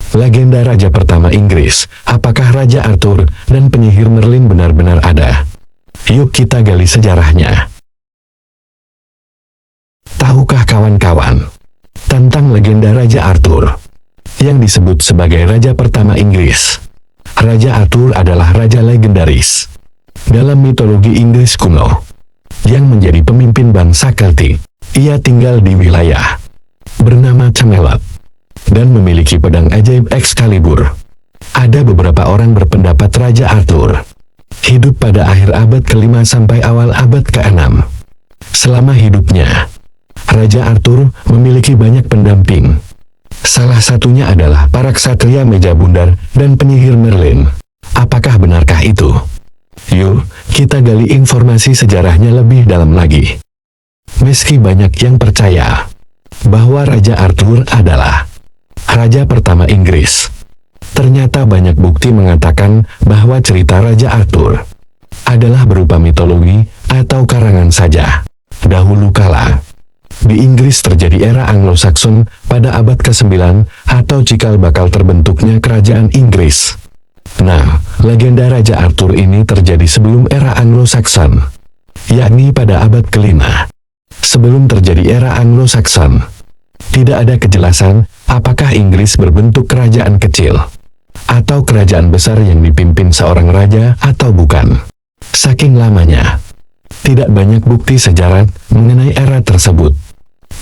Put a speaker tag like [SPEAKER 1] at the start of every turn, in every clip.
[SPEAKER 1] Legenda raja pertama Inggris, apakah Raja Arthur dan penyihir Merlin benar-benar ada? Yuk kita gali sejarahnya. Tahukah kawan-kawan tentang legenda Raja Arthur yang disebut sebagai raja pertama Inggris? Raja Arthur adalah raja legendaris dalam mitologi Inggris kuno yang menjadi pemimpin bangsa Celtic. Ia tinggal di wilayah bernama Camelot dan memiliki pedang ajaib Excalibur. Ada beberapa orang berpendapat Raja Arthur hidup pada akhir abad ke-5 sampai awal abad ke-6. Selama hidupnya, Raja Arthur memiliki banyak pendamping. Salah satunya adalah para ksatria meja bundar dan penyihir Merlin. Apakah benarkah itu? Yuk, kita gali informasi sejarahnya lebih dalam lagi. Meski banyak yang percaya bahwa Raja Arthur adalah raja pertama Inggris, ternyata banyak bukti mengatakan bahwa cerita Raja Arthur adalah berupa mitologi atau karangan saja. Dahulu kala, di Inggris terjadi era Anglo-Saxon pada abad ke-9 atau cikal bakal terbentuknya kerajaan Inggris. Nah, legenda Raja Arthur ini terjadi sebelum era Anglo-Saxon, yakni pada abad ke-5. Sebelum terjadi era Anglo-Saxon, tidak ada kejelasan apakah Inggris berbentuk kerajaan kecil atau kerajaan besar yang dipimpin seorang raja atau bukan. Saking lamanya, tidak banyak bukti sejarah mengenai era tersebut.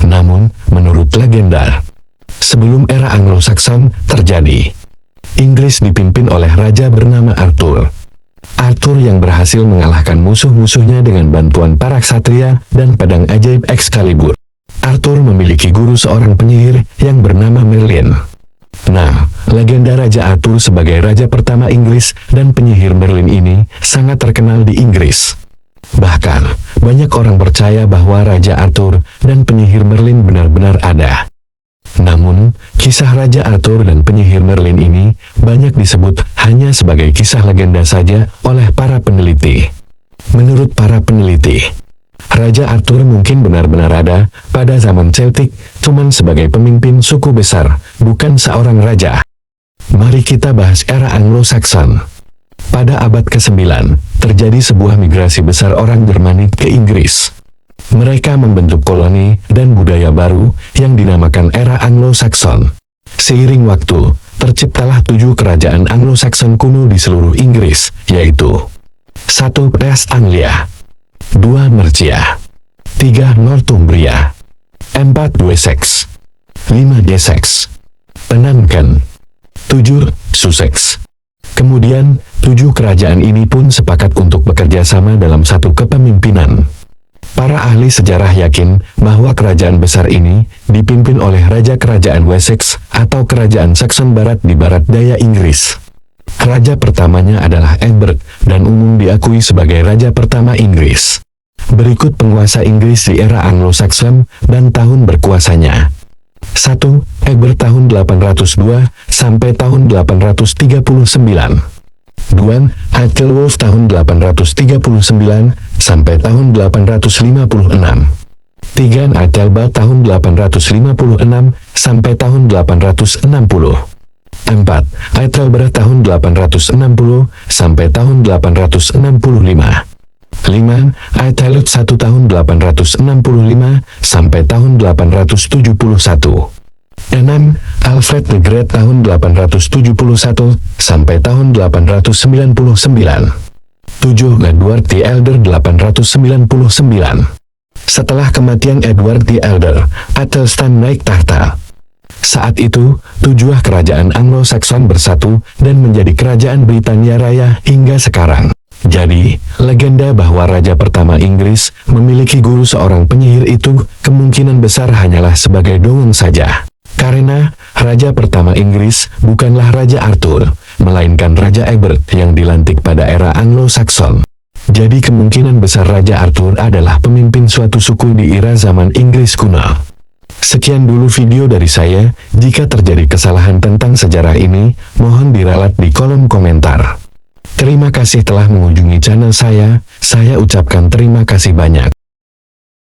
[SPEAKER 1] Namun, menurut legenda, sebelum era Anglo-Saxon terjadi, Inggris dipimpin oleh raja bernama Arthur. Arthur yang berhasil mengalahkan musuh-musuhnya dengan bantuan para ksatria dan pedang ajaib Excalibur. Arthur memiliki guru seorang penyihir yang bernama Merlin. Nah, legenda Raja Arthur sebagai raja pertama Inggris dan penyihir Merlin ini sangat terkenal di Inggris. Bahkan, banyak orang percaya bahwa Raja Arthur dan penyihir Merlin benar-benar ada. Namun, kisah Raja Arthur dan penyihir Merlin ini banyak disebut hanya sebagai kisah legenda saja oleh para peneliti. Menurut para peneliti, Raja Arthur mungkin benar-benar ada pada zaman Celtic, cuman sebagai pemimpin suku besar, bukan seorang raja. Mari kita bahas era Anglo-Saxon. Pada abad ke-9, terjadi sebuah migrasi besar orang Jermanik ke Inggris. Mereka membentuk koloni dan budaya baru yang dinamakan era Anglo-Saxon. Seiring waktu, terciptalah 7 kerajaan Anglo-Saxon kuno di seluruh Inggris, yaitu 1. East Anglia, 2. Mercia, 3. Northumbria, 4. Wessex, 5. Essex, 6. Kent, 7. Sussex. Kemudian, 7 kerajaan ini pun sepakat untuk bekerja sama dalam satu kepemimpinan. Para ahli sejarah yakin bahwa kerajaan besar ini dipimpin oleh Raja Kerajaan Wessex atau Kerajaan Saxon Barat di barat daya Inggris. Raja pertamanya adalah Egbert dan umum diakui sebagai raja pertama Inggris. Berikut penguasa Inggris di era Anglo-Saxon dan tahun berkuasanya. 1. Egbert tahun 802 sampai tahun 839. 2. Aethelwulf tahun 839 sampai tahun 856. 3. Aethelbald tahun 856 sampai tahun 860. 4. Aethelberht tahun 860 sampai tahun 865. 5. Aethelred 1 tahun 865 sampai tahun 871. 6. Alfred the Great tahun 871 sampai tahun 899. 7. Edward the Elder 899. Setelah kematian Edward the Elder, Athelstan naik tahta. Saat itu, 7 kerajaan Anglo-Saxon bersatu dan menjadi kerajaan Britania Raya hingga sekarang. Jadi, legenda bahwa raja pertama Inggris memiliki guru seorang penyihir itu kemungkinan besar hanyalah sebagai dongeng saja. Karena raja pertama Inggris bukanlah Raja Arthur, melainkan Raja Egbert yang dilantik pada era Anglo-Saxon. Jadi kemungkinan besar Raja Arthur adalah pemimpin suatu suku di era zaman Inggris kuno. Sekian dulu video dari saya. Jika terjadi kesalahan tentang sejarah ini, mohon diralat di kolom komentar. Terima kasih telah mengunjungi channel saya ucapkan terima kasih banyak.